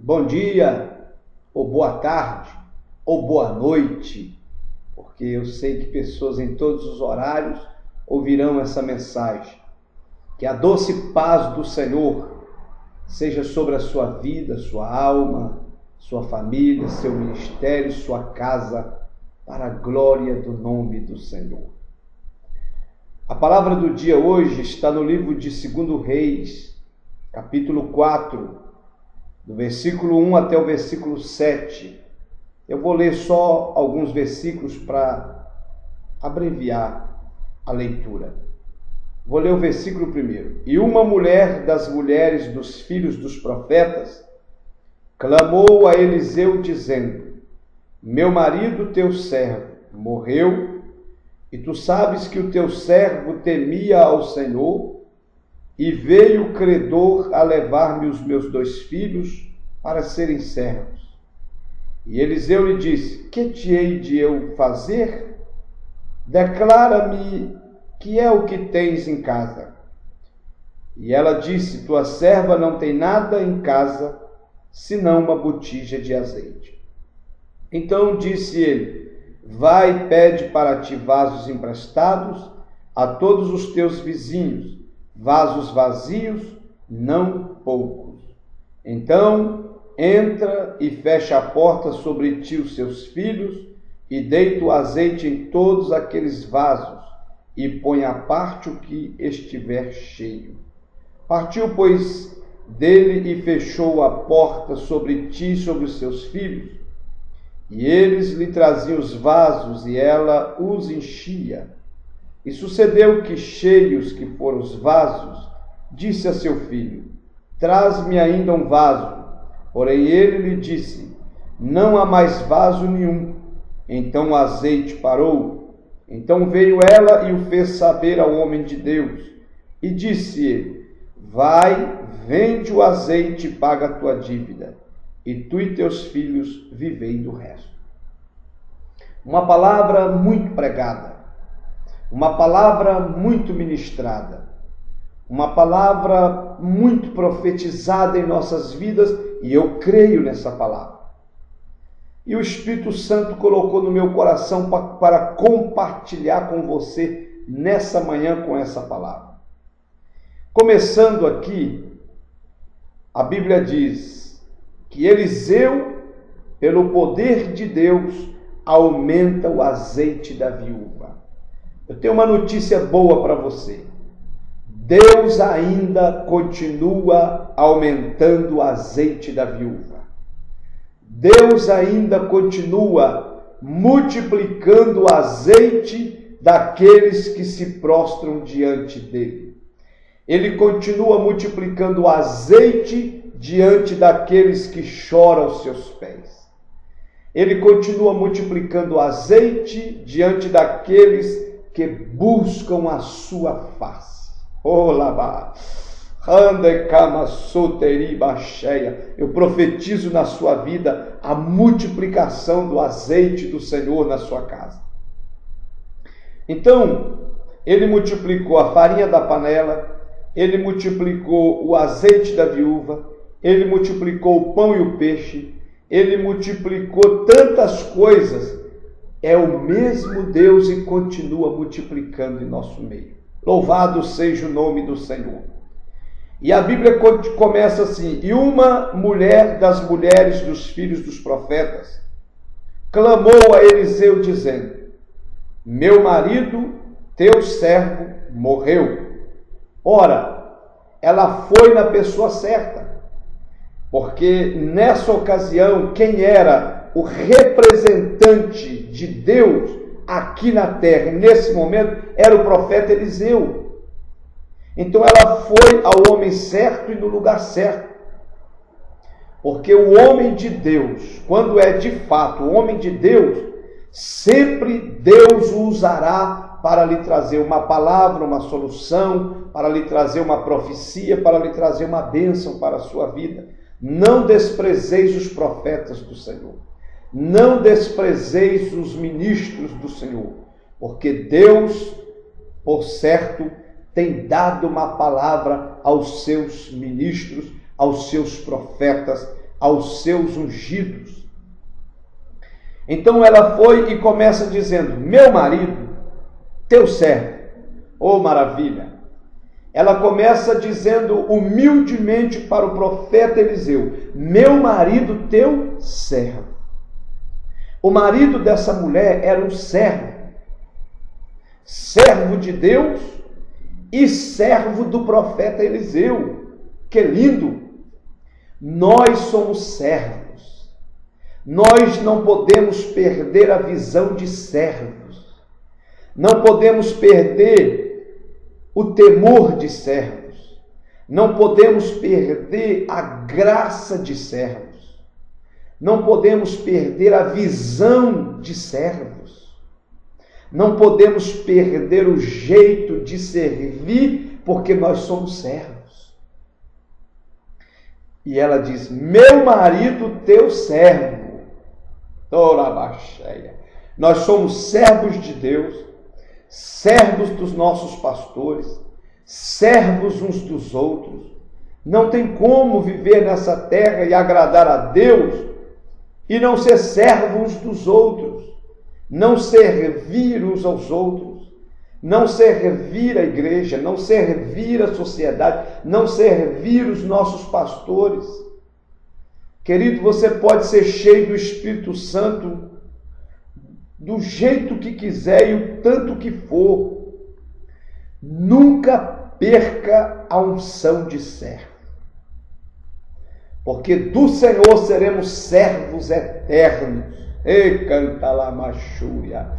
bom dia, ou boa tarde, ou boa noite, porque eu sei que pessoas em todos os horários ouvirão essa mensagem. Que a doce paz do Senhor seja sobre a sua vida, sua alma, sua família, seu ministério, sua casa, para a glória do nome do Senhor. A palavra do dia hoje está no livro de 2 Reis, capítulo 4, do versículo 1 até o versículo 7. Eu vou ler só alguns versículos para abreviar a leitura. Vou ler o versículo primeiro. E uma mulher das mulheres dos filhos dos profetas clamou a Eliseu dizendo: meu marido, teu servo, morreu, e tu sabes que o teu servo temia ao Senhor, e veio o credor a levar-me os meus 2 filhos para serem servos. E Eliseu lhe disse: que te hei de eu fazer? Declara-me que é o que tens em casa. E ela disse: tua serva não tem nada em casa, senão uma botija de azeite. Então disse ele: vai, pede para ti vasos emprestados a todos os teus vizinhos, vasos vazios, não poucos. Então entra e fecha a porta sobre ti os seus filhos, e deita o azeite em todos aqueles vasos, e põe à parte o que estiver cheio. Partiu, pois, dele e fechou a porta sobre ti e sobre os seus filhos. E eles lhe traziam os vasos, e ela os enchia. E sucedeu que, cheios que foram os vasos, disse a seu filho: traz-me ainda um vaso. Porém ele lhe disse: não há mais vaso nenhum. Então o azeite parou. Então veio ela e o fez saber ao homem de Deus. E disse ele: vai, vende o azeite e paga a tua dívida, e tu e teus filhos vivei do resto. Uma palavra muito pregada, uma palavra muito ministrada, uma palavra muito profetizada em nossas vidas, e eu creio nessa palavra. E o Espírito Santo colocou no meu coração para compartilhar com você nessa manhã com essa palavra. Começando aqui, a Bíblia diz que Eliseu, pelo poder de Deus, aumenta o azeite da viúva. Eu tenho uma notícia boa para você. Deus ainda continua aumentando o azeite da viúva. Deus ainda continua multiplicando o azeite daqueles que se prostram diante dele. Ele continua multiplicando o azeite diante daqueles que choram aos seus pés. Ele continua multiplicando o azeite diante daqueles que buscam a sua face. Eu profetizo na sua vida a multiplicação do azeite do Senhor na sua casa. Então, ele multiplicou a farinha da panela, ele multiplicou o azeite da viúva, ele multiplicou o pão e o peixe, ele multiplicou tantas coisas. É o mesmo Deus e continua multiplicando em nosso meio. Louvado seja o nome do Senhor. E a Bíblia começa assim: e uma mulher das mulheres dos filhos dos profetas clamou a Eliseu dizendo: meu marido, teu servo, morreu. Ora, ela foi na pessoa certa, porque nessa ocasião quem era o representante de Deus aqui na terra, nesse momento, era o profeta Eliseu. Então ela foi ao homem certo e no lugar certo. Porque o homem de Deus, quando é de fato o homem de Deus, sempre Deus o usará para lhe trazer uma palavra, uma solução, para lhe trazer uma profecia, para lhe trazer uma bênção para a sua vida. Não desprezeis os profetas do Senhor. Não desprezeis os ministros do Senhor, porque Deus, por certo, tem dado uma palavra aos seus ministros, aos seus profetas, aos seus ungidos. Então ela foi e começa dizendo: meu marido, teu servo. Oh, maravilha! Ela começa dizendo humildemente para o profeta Eliseu: meu marido, teu servo. O marido dessa mulher era um servo, servo de Deus e servo do profeta Eliseu. Que lindo! Nós somos servos. Nós não podemos perder a visão de servos. Não podemos perder o temor de servos. Não podemos perder a graça de servos. Não podemos perder a visão de servos. Não podemos perder o jeito de servir, porque nós somos servos. E ela diz: meu marido, teu servo. Torabaxéia. Nós somos servos de Deus, servos dos nossos pastores, servos uns dos outros. Não tem como viver nessa terra e agradar a Deus e não ser servo uns dos outros, não servir uns aos outros, não servir a igreja, não servir a sociedade, não servir os nossos pastores. Querido, você pode ser cheio do Espírito Santo do jeito que quiser e o tanto que for. Nunca perca a unção de servo. Porque do Senhor seremos servos eternos. E canta lá machúria.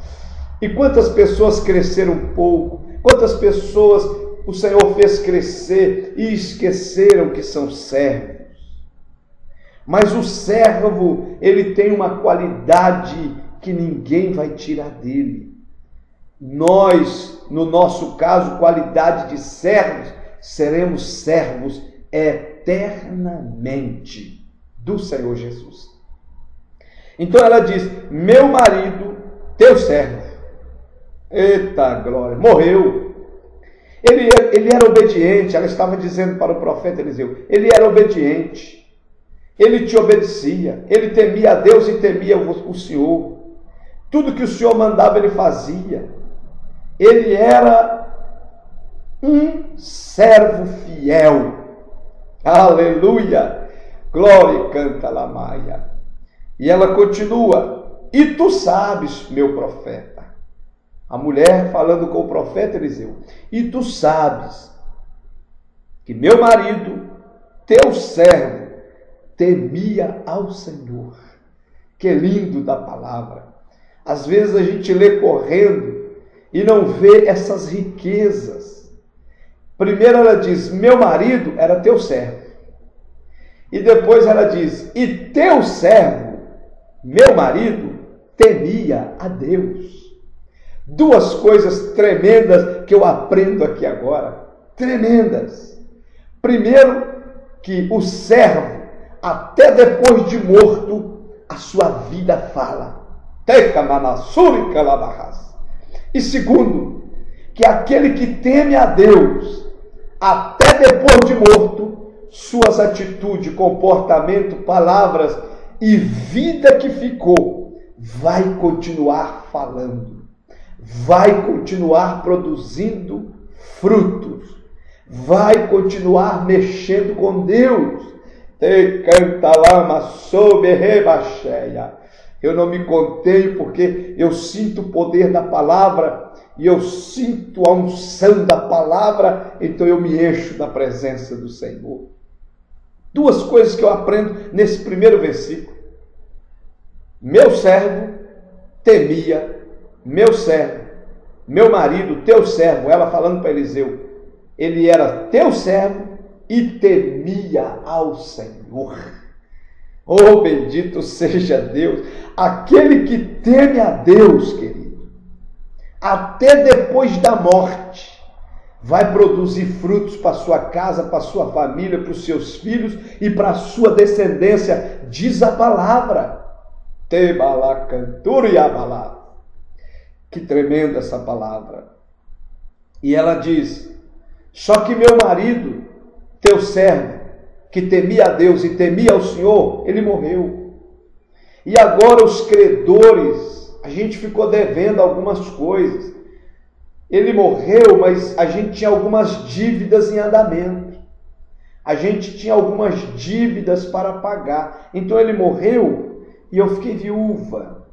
E quantas pessoas cresceram um pouco, quantas pessoas o Senhor fez crescer e esqueceram que são servos. Mas o servo, ele tem uma qualidade que ninguém vai tirar dele. Nós, no nosso caso, qualidade de servos, seremos servos eternamente do Senhor Jesus. Então ela diz: meu marido, teu servo. Eita glória, morreu. Ele era obediente. Ela estava dizendo para o profeta Eliseu: ele era obediente. Ele te obedecia, ele temia a Deus e temia o Senhor. Tudo que o Senhor mandava, ele fazia. Ele era um servo fiel. Aleluia! Glória, canta lá, Maia. E ela continua: e tu sabes, meu profeta. A mulher falando com o profeta Eliseu: e tu sabes que meu marido, teu servo, temia ao Senhor. Que lindo da palavra. Às vezes a gente lê correndo e não vê essas riquezas. Primeiro ela diz: meu marido era teu servo. E depois ela diz: e teu servo, meu marido, temia a Deus. Duas coisas tremendas que eu aprendo aqui agora. Tremendas. Primeiro, que o servo, até depois de morto, a sua vida fala. E segundo, que aquele que teme a Deus, até depois de morto, suas atitudes, comportamento, palavras e vida que ficou, vai continuar falando, vai continuar produzindo frutos, vai continuar mexendo com Deus. Te canta lama sob rebacheia. Eu não me contei porque eu sinto o poder da palavra e eu sinto a unção da palavra, então eu me encho da presença do Senhor. Duas coisas que eu aprendo nesse primeiro versículo. Meu servo temia, meu servo, meu marido, teu servo, ela falando para Eliseu, ele era teu servo e temia ao Senhor. Oh, bendito seja Deus, aquele que teme a Deus, querido, até depois da morte, vai produzir frutos para sua casa, para sua família, para os seus filhos e para a sua descendência, diz a palavra. Que tremenda essa palavra. E ela diz: só que meu marido, teu servo, que temia a Deus e temia ao Senhor, ele morreu. E agora os credores, a gente ficou devendo algumas coisas. Ele morreu, mas a gente tinha algumas dívidas em andamento. A gente tinha algumas dívidas para pagar. Então ele morreu e eu fiquei viúva.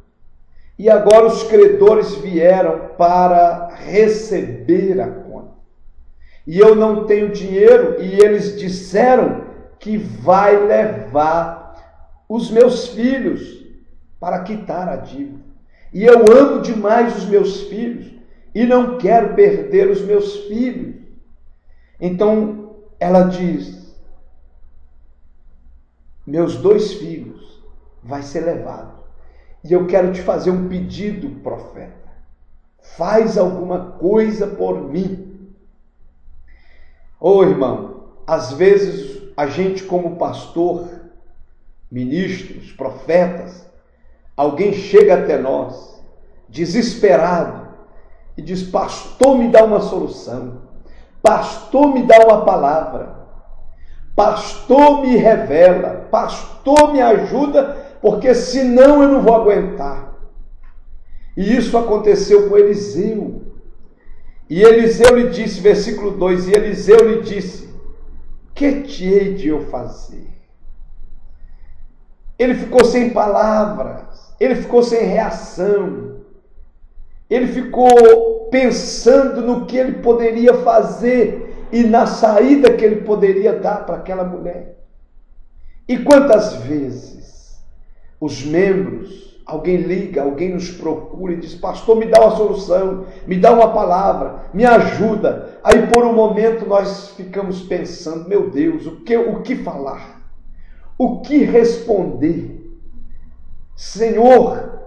E agora os credores vieram para receber a conta. E eu não tenho dinheiro, e eles disseram que vai levar os meus filhos para quitar a dívida. E eu amo demais os meus filhos e não quero perder os meus filhos. Então ela diz: meus 2 filhos vai ser levado. E eu quero te fazer um pedido, profeta. Faz alguma coisa por mim. Ô irmão, às vezes a gente como pastor, ministros, profetas, alguém chega até nós, desesperado, e diz: pastor, me dá uma solução. Pastor, me dá uma palavra. Pastor, me revela. Pastor, me ajuda, porque senão eu não vou aguentar. E isso aconteceu com Eliseu. E Eliseu lhe disse, versículo 2, e Eliseu lhe disse: que te hei de eu fazer? Ele ficou sem palavras, ele ficou sem reação, ele ficou pensando no que ele poderia fazer e na saída que ele poderia dar para aquela mulher. E quantas vezes os membros, alguém liga, alguém nos procura e diz: pastor, me dá uma solução, me dá uma palavra, me ajuda. Aí por um momento nós ficamos pensando: meu Deus, o que falar? O que responder? Senhor,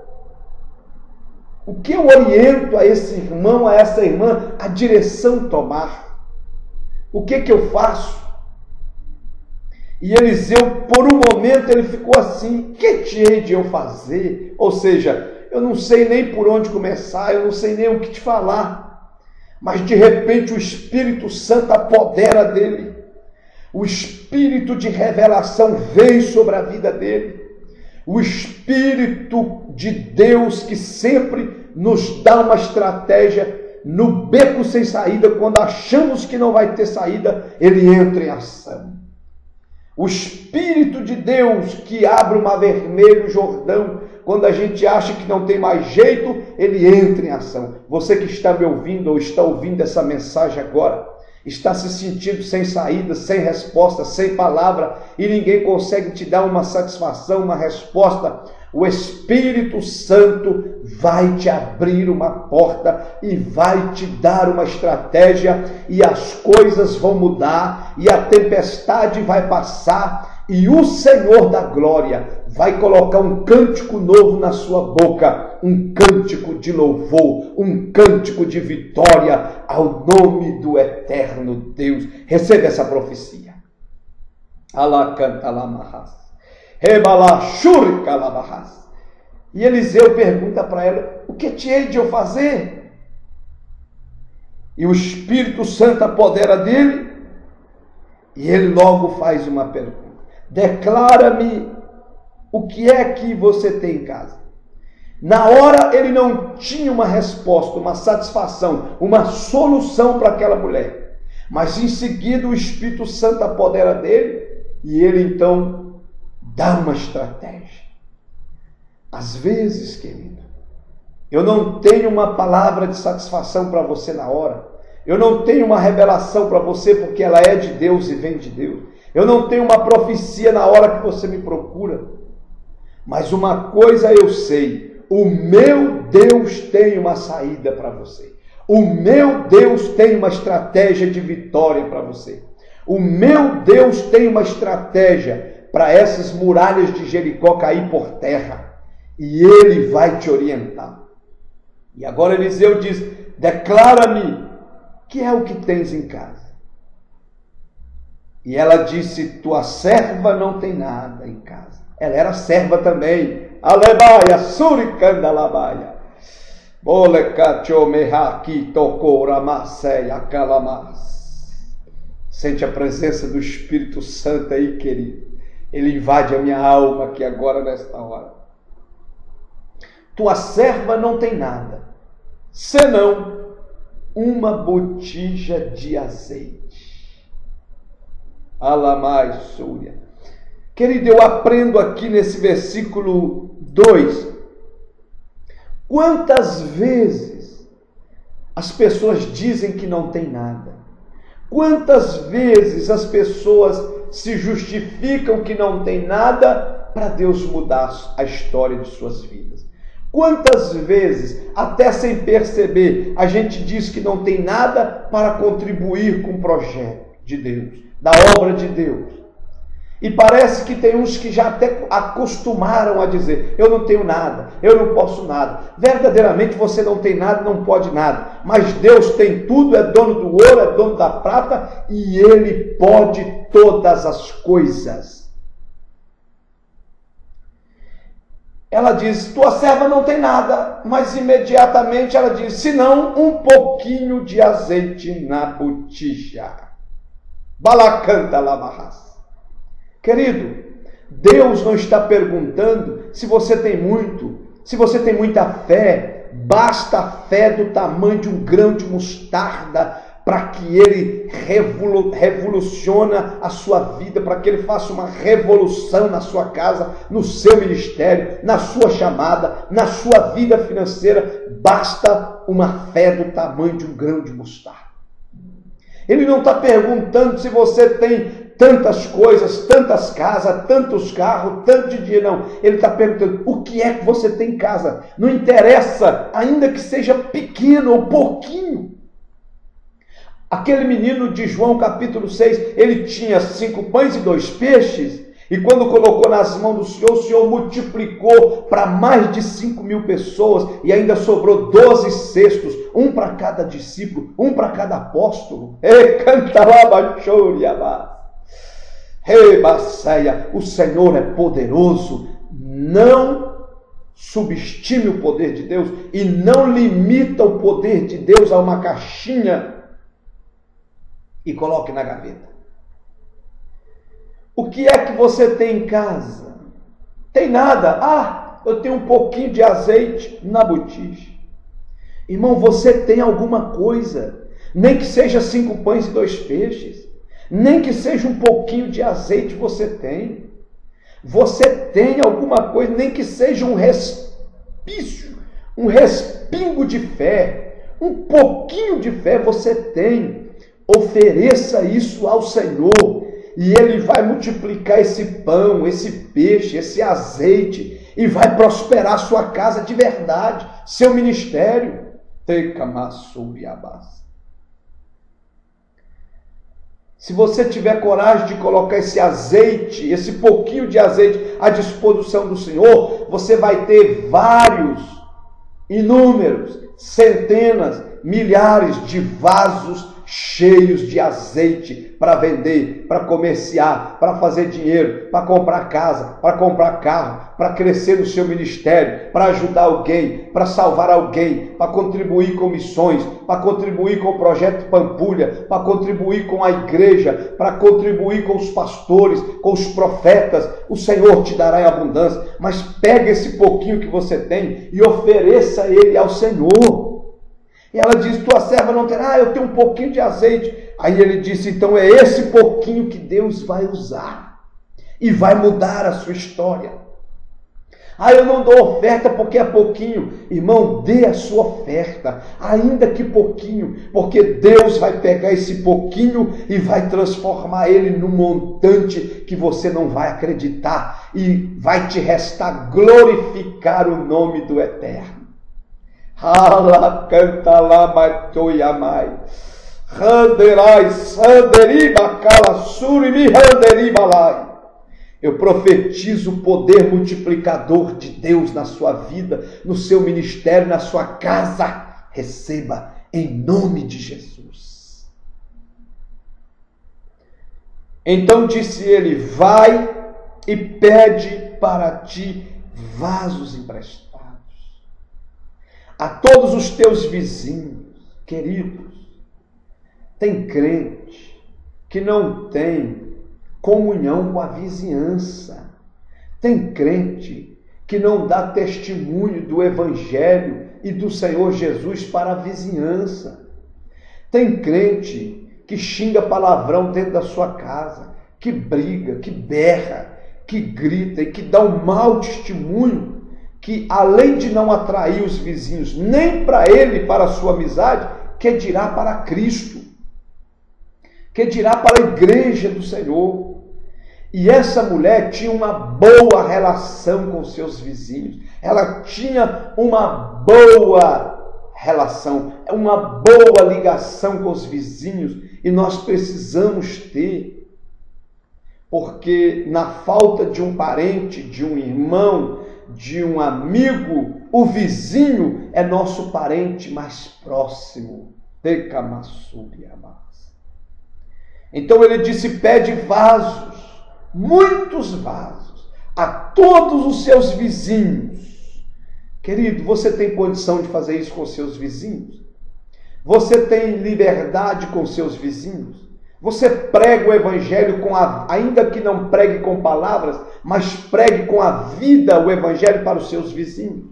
o que eu oriento a esse irmão, a essa irmã, a direção tomar? O que eu faço? E Eliseu, por um momento, ele ficou assim: que te hei de eu fazer? Ou seja, eu não sei nem por onde começar, eu não sei nem o que te falar. Mas de repente o Espírito Santo apodera dele. O Espírito de revelação veio sobre a vida dele. O Espírito de Deus, que sempre nos dá uma estratégia no beco sem saída, quando achamos que não vai ter saída, ele entra em ação. O Espírito de Deus que abre o mar vermelho, o Jordão, quando a gente acha que não tem mais jeito, ele entra em ação. Você que está me ouvindo ou está ouvindo essa mensagem agora, está se sentindo sem saída, sem resposta, sem palavra, e ninguém consegue te dar uma satisfação, uma resposta. O Espírito Santo vai te abrir uma porta e vai te dar uma estratégia, e as coisas vão mudar, e a tempestade vai passar, e o Senhor da glória vai colocar um cântico novo na sua boca, um cântico de louvor, um cântico de vitória ao nome do eterno Deus. Receba essa profecia. Alá canta lá marras. Rebalá shurika lá marras. E Eliseu pergunta para ela: o que te hei de eu fazer? E o Espírito Santo apodera dele, e ele logo faz uma pergunta: declara-me o que é que você tem em casa. Na hora ele não tinha uma resposta, uma satisfação, uma solução para aquela mulher. Mas em seguida o Espírito Santo apodera dele e ele então dá uma estratégia. Às vezes, querido, eu não tenho uma palavra de satisfação para você na hora. Eu não tenho uma revelação para você porque ela é de Deus e vem de Deus. Eu não tenho uma profecia na hora que você me procura. Mas uma coisa eu sei: o meu Deus tem uma saída para você. O meu Deus tem uma estratégia de vitória para você. O meu Deus tem uma estratégia para essas muralhas de Jericó cair por terra. E ele vai te orientar. E agora Eliseu diz: declara-me, que é o que tens em casa? E ela disse: tua serva não tem nada em casa. Ela era serva também. Alebaia, suricandalabaia. Bolecacho mehaki tokora maseia calamas. Sente a presença do Espírito Santo aí, querido. Ele invade a minha alma aqui agora, nesta hora. Tua serva não tem nada, senão uma botija de azeite. Alamai Súria. Querido, eu aprendo aqui nesse versículo 2. Quantas vezes as pessoas dizem que não tem nada? Quantas vezes as pessoas se justificam que não tem nada para Deus mudar a história de suas vidas? Quantas vezes, até sem perceber, a gente diz que não tem nada para contribuir com o projeto de Deus, da obra de Deus? E parece que tem uns que já até acostumaram a dizer: eu não tenho nada, eu não posso nada. Verdadeiramente você não tem nada, não pode nada. Mas Deus tem tudo, é dono do ouro, é dono da prata, e Ele pode todas as coisas. Ela diz: tua serva não tem nada, mas imediatamente ela diz: senão um pouquinho de azeite na botija. Balacanta labarras. Querido, Deus não está perguntando se você tem muito, se você tem muita fé. Basta a fé do tamanho de um grão de mostarda para que ele revolucione a sua vida, para que ele faça uma revolução na sua casa, no seu ministério, na sua chamada, na sua vida financeira. Basta uma fé do tamanho de um grão de mostarda. Ele não está perguntando se você tem tantas coisas, tantas casas, tantos carros, tanto de dinheiro, não. Ele está perguntando: o que é que você tem em casa? Não interessa, ainda que seja pequeno ou pouquinho. Aquele menino de João capítulo 6, ele tinha 5 pães e 2 peixes, e quando colocou nas mãos do Senhor, o Senhor multiplicou para mais de 5.000 pessoas, e ainda sobrou 12 cestos, um para cada discípulo, um para cada apóstolo. Canta lá, baixoriabá. O Senhor é poderoso. Não subestime o poder de Deus e não limita o poder de Deus a uma caixinha e coloque na gaveta. O que é que você tem em casa? Tem nada? Ah, eu tenho um pouquinho de azeite na botija. Irmão, você tem alguma coisa, nem que seja 5 pães e 2 peixes. Nem que seja um pouquinho de azeite você tem. Você tem alguma coisa, nem que seja um respício, um respingo de fé, um pouquinho de fé você tem. Ofereça isso ao Senhor e Ele vai multiplicar esse pão, esse peixe, esse azeite e vai prosperar sua casa de verdade, seu ministério. Tecamassuriabás. Se você tiver coragem de colocar esse azeite, esse pouquinho de azeite à disposição do Senhor, você vai ter vários, inúmeros, centenas, milhares de vasos cheios de azeite para vender, para comerciar, para fazer dinheiro, para comprar casa, para comprar carro, para crescer no seu ministério, para ajudar alguém, para salvar alguém, para contribuir com missões, para contribuir com o projeto Pampulha, para contribuir com a igreja, para contribuir com os pastores, com os profetas. O Senhor te dará em abundância, mas pega esse pouquinho que você tem e ofereça ele ao Senhor. E ela diz: tua serva não terá, eu tenho um pouquinho de azeite. Aí ele disse: então é esse pouquinho que Deus vai usar e vai mudar a sua história. Ah, eu não dou oferta porque é pouquinho. Irmão, dê a sua oferta, ainda que pouquinho, porque Deus vai pegar esse pouquinho e vai transformar ele num montante que você não vai acreditar, e vai te restar glorificar o nome do Eterno. Hala canta lá matoiamai. Randerai sanderiba cala surimi handeribalai. Eu profetizo o poder multiplicador de Deus na sua vida, no seu ministério, na sua casa. Receba em nome de Jesus. Então disse ele: vai e pede para ti vasos emprestados a todos os teus vizinhos. Queridos, tem crente que não tem comunhão com a vizinhança. Tem crente que não dá testemunho do Evangelho e do Senhor Jesus para a vizinhança. Tem crente que xinga palavrão dentro da sua casa, que briga, que berra, que grita e que dá um mau testemunho, que além de não atrair os vizinhos nem para ele, para a sua amizade, que dirá para Cristo, que dirá para a igreja do Senhor. E essa mulher tinha uma boa relação com seus vizinhos, ela tinha uma boa relação, uma boa ligação com os vizinhos, e nós precisamos ter, porque na falta de um parente, de um irmão, de um amigo, o vizinho é nosso parente mais próximo. Então ele disse: pede vasos, muitos vasos, a todos os seus vizinhos. Querido, você tem condição de fazer isso com seus vizinhos? Você tem liberdade com seus vizinhos? Você prega o Evangelho ainda que não pregue com palavras, mas pregue com a vida o Evangelho para os seus vizinhos?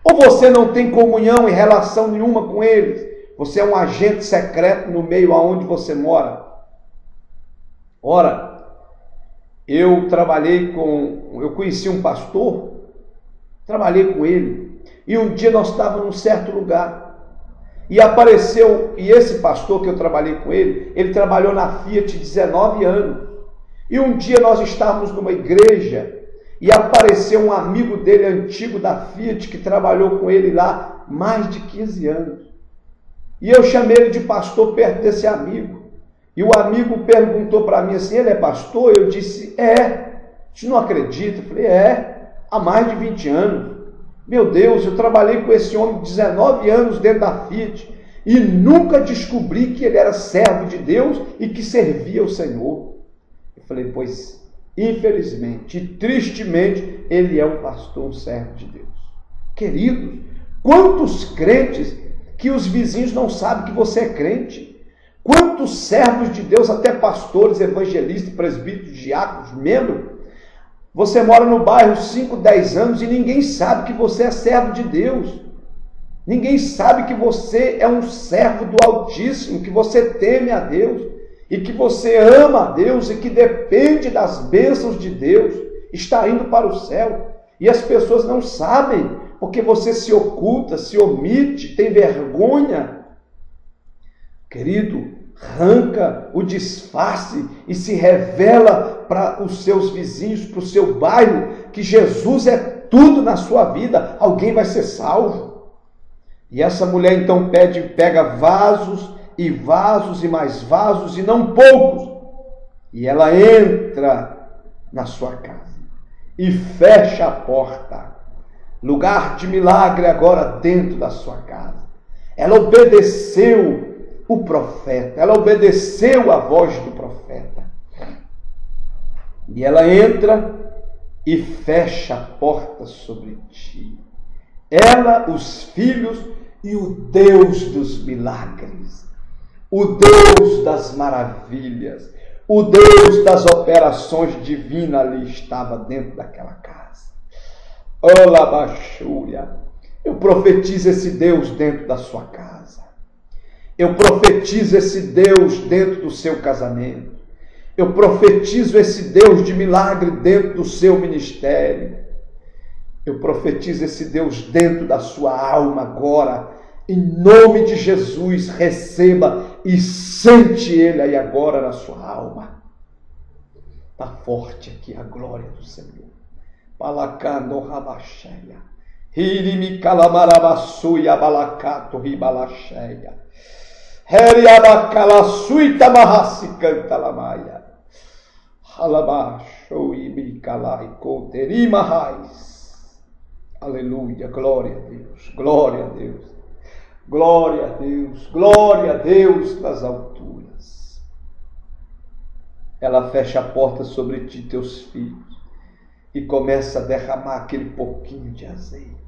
Ou você não tem comunhão e relação nenhuma com eles? Você é um agente secreto no meio aonde você mora? Ora, eu conheci um pastor, trabalhei com ele, e um dia nós estávamos num certo lugar, e esse pastor que eu trabalhei com ele trabalhou na Fiat 19 anos, e um dia nós estávamos numa igreja, e apareceu um amigo dele antigo da Fiat, que trabalhou com ele lá mais de 15 anos, e eu chamei ele de pastor perto desse amigo, e o amigo perguntou para mim assim: ele é pastor? Eu disse: é. Você não acredita? Eu falei: é, há mais de 20 anos. Meu Deus, eu trabalhei com esse homem 19 anos dentro da Fiat e nunca descobri que ele era servo de Deus e que servia ao Senhor. Eu falei: pois, infelizmente e tristemente, ele é um pastor, um servo de Deus. Queridos, quantos crentes que os vizinhos não sabem que você é crente? Quantos servos de Deus, até pastores, evangelistas, presbíteros, diáconos, membros, você mora no bairro 5, 10 anos e ninguém sabe que você é servo de Deus. Ninguém sabe que você é um servo do Altíssimo, que você teme a Deus e que você ama a Deus e que depende das bênçãos de Deus, está indo para o céu. E as pessoas não sabem, porque você se oculta, se omite, tem vergonha. Querido, arranca o disfarce e se revela para os seus vizinhos, para o seu bairro, que Jesus é tudo na sua vida, alguém vai ser salvo. E essa mulher então pega vasos e vasos e mais vasos, e não poucos, e ela entra na sua casa e fecha a porta. Lugar de milagre agora dentro da sua casa. Ela obedeceu o profeta, ela obedeceu a voz do profeta, e ela entra e fecha a porta sobre ti. Ela, os filhos e o Deus dos milagres, o Deus das maravilhas, o Deus das operações divinas ali estava dentro daquela casa. Olá, Bachúria, eu profetizo esse Deus dentro da sua casa. Eu profetizo esse Deus dentro do seu casamento. Eu profetizo esse Deus de milagre dentro do seu ministério. Eu profetizo esse Deus dentro da sua alma agora. Em nome de Jesus, receba e sente Ele aí agora na sua alma. Está forte aqui a glória do Senhor. Palacano rabacheia. Hirimi calamarabassuia balacato ribalacheia. Heriabacalasuita mahasi canta lamaia. Halabasho ibicalai coterimahais. Aleluia, glória a Deus, glória a Deus, glória a Deus, glória a Deus nas alturas. Ela fecha a porta sobre ti, teus filhos, e começa a derramar aquele pouquinho de azeite.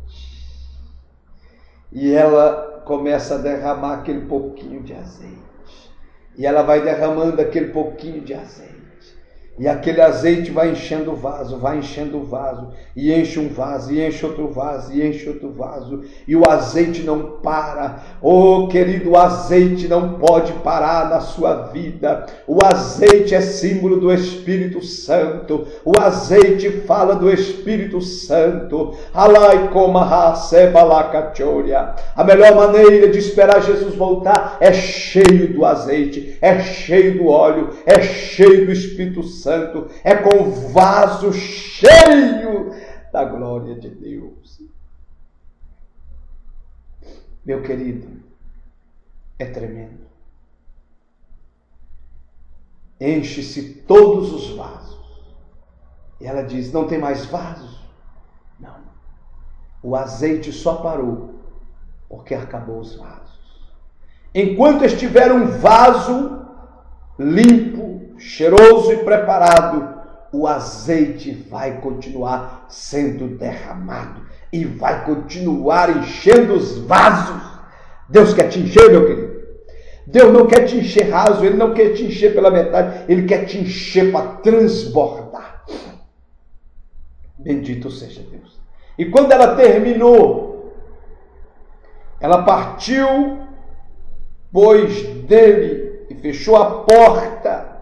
E ela começa a derramar aquele pouquinho de azeite. E ela vai derramando aquele pouquinho de azeite. E aquele azeite vai enchendo o vaso, e enche um vaso, e enche outro vaso, e enche outro vaso, e o azeite não para. Oh, querido, o azeite não pode parar na sua vida. O azeite é símbolo do Espírito Santo. O azeite fala do Espírito Santo. A melhor maneira de esperar Jesus voltar é cheio do azeite, é cheio do óleo, é cheio do Espírito Santo. É com o vaso cheio da glória de Deus. Meu querido, é tremendo. Enche-se todos os vasos. E ela diz, não tem mais vasos? Não. O azeite só parou porque acabou os vasos. Enquanto estiver um vaso limpo, cheiroso e preparado, o azeite vai continuar sendo derramado e vai continuar enchendo os vasos. Deus quer te encher, meu querido. Deus não quer te encher raso, Ele não quer te encher pela metade, Ele quer te encher para transbordar. Bendito seja Deus. E quando ela terminou, ela partiu, pois dele, e fechou a porta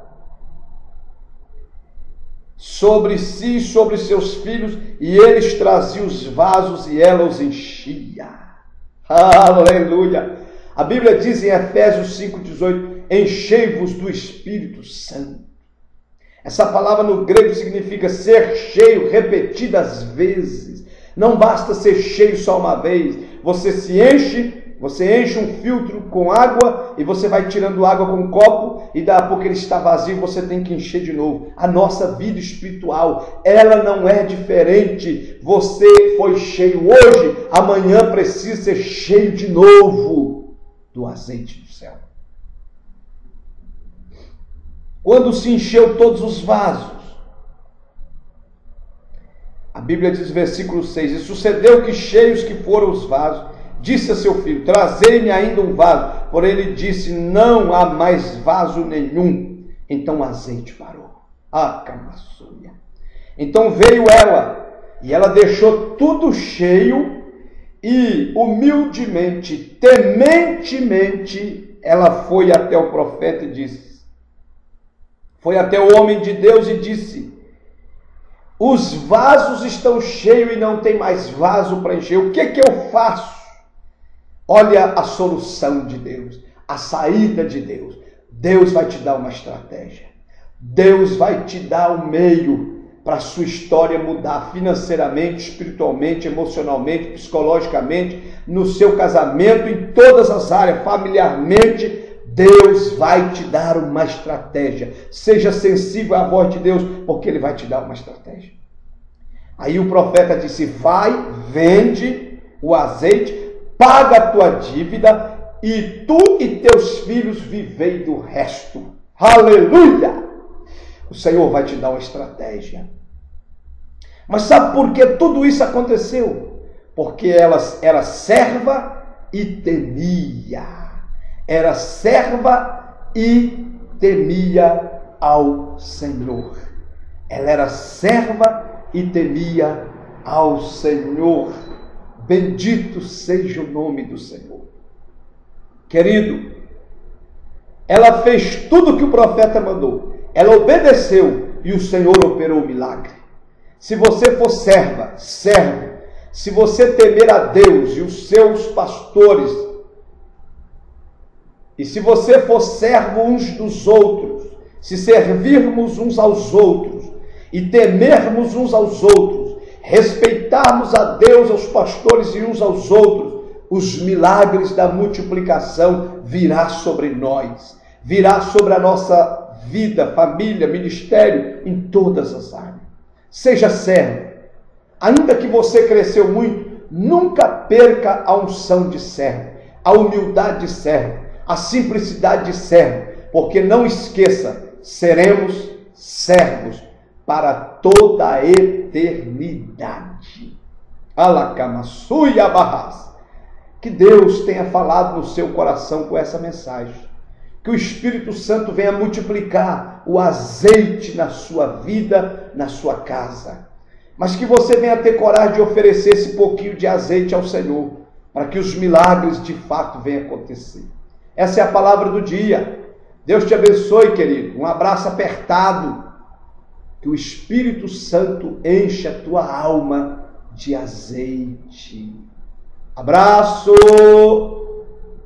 sobre si e sobre seus filhos, e eles traziam os vasos e ela os enchia. Aleluia! A Bíblia diz em Efésios 5,18, enchei-vos do Espírito Santo. Essa palavra no grego significa ser cheio repetidas vezes. Não basta ser cheio só uma vez. Você enche um filtro com água e você vai tirando água com um copo e daqui a pouco ele está vazio, você tem que encher de novo. A nossa vida espiritual, ela não é diferente. Você foi cheio hoje, amanhã precisa ser cheio de novo do azeite do céu. Quando se encheu todos os vasos, a Bíblia diz, versículo 6, e sucedeu que cheios que foram os vasos, disse a seu filho, trazei-me ainda um vaso. Porém ele disse, não há mais vaso nenhum. Então o azeite parou. Camaçuia. Então veio ela, e ela deixou tudo cheio, e humildemente, tementemente, ela foi até o profeta e disse, foi até o homem de Deus e disse, os vasos estão cheios e não tem mais vaso para encher. O que eu faço? Olha a solução de Deus, a saída de Deus. Deus vai te dar uma estratégia. Deus vai te dar um meio para a sua história mudar financeiramente, espiritualmente, emocionalmente, psicologicamente, no seu casamento, em todas as áreas, familiarmente. Deus vai te dar uma estratégia. Seja sensível à voz de Deus, porque Ele vai te dar uma estratégia. Aí o profeta disse, vai, vende o azeite, paga a tua dívida, e tu e teus filhos vivei do resto. Aleluia! O Senhor vai te dar uma estratégia. Mas sabe por que tudo isso aconteceu? Porque ela era serva e temia. Era serva e temia ao Senhor. Ela era serva e temia ao Senhor. Bendito seja o nome do Senhor. Querido, ela fez tudo o que o profeta mandou. Ela obedeceu e o Senhor operou o milagre. Se você for serva, servo, se você temer a Deus e os seus pastores, e se você for servo uns dos outros, se servirmos uns aos outros e temermos uns aos outros, respeitarmos a Deus, aos pastores e uns aos outros, os milagres da multiplicação virá sobre nós, virá sobre a nossa vida, família, ministério, em todas as áreas. Seja servo. Ainda que você cresceu muito, nunca perca a unção de servo, a humildade de servo, a simplicidade de servo, porque não esqueça, seremos servos para toda a eternidade. Alacamaçuia barras. Que Deus tenha falado no seu coração com essa mensagem. Que o Espírito Santo venha multiplicar o azeite na sua vida, na sua casa. Mas que você venha ter coragem de oferecer esse pouquinho de azeite ao Senhor, para que os milagres de fato venham acontecer. Essa é a palavra do dia. Deus te abençoe, querido. Um abraço apertado. Que o Espírito Santo encha a tua alma de azeite. Abraço!